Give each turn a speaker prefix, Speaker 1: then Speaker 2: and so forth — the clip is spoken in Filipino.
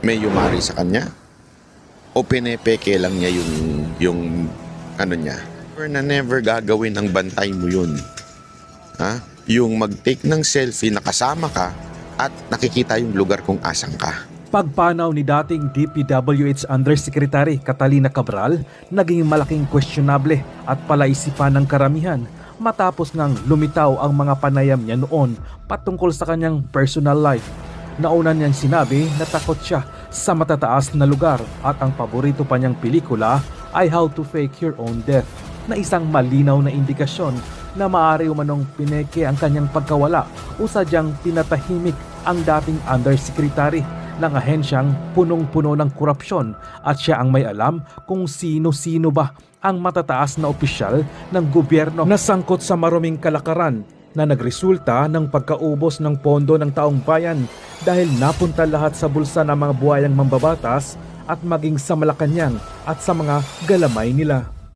Speaker 1: may yumari sa kanya? O pinepeke lang niya yung ano niya? Never na never gagawin ng bantay mo yun. Ha? Yung mag-take ng selfie na kasama ka at nakikita yung lugar kung asan ka.
Speaker 2: Pagpanaw ni dating DPWH Undersecretary Catalina Cabral, naging malaking questionable at palaisipan ng karamihan matapos ngang lumitaw ang mga panayam niya noon patungkol sa kanyang personal life. Nauna niyang sinabi na takot siya sa matataas na lugar at ang paborito pa niyang pelikula ay How to Fake Your Own Death, na isang malinaw na indikasyon na maaari umanong pineke ang kanyang pagkawala o sadyang pinatahimik ang dating undersecretary ng ahensyang punong-puno ng korupsyon at siya ang may alam kung sino-sino ba ang matataas na opisyal ng gobyerno na sangkot sa maruming kalakaran na nagresulta ng pagkaubos ng pondo ng taong bayan dahil napunta lahat sa bulsa ng mga buhayang mambabatas at maging sa Malacanang at sa mga galamay nila.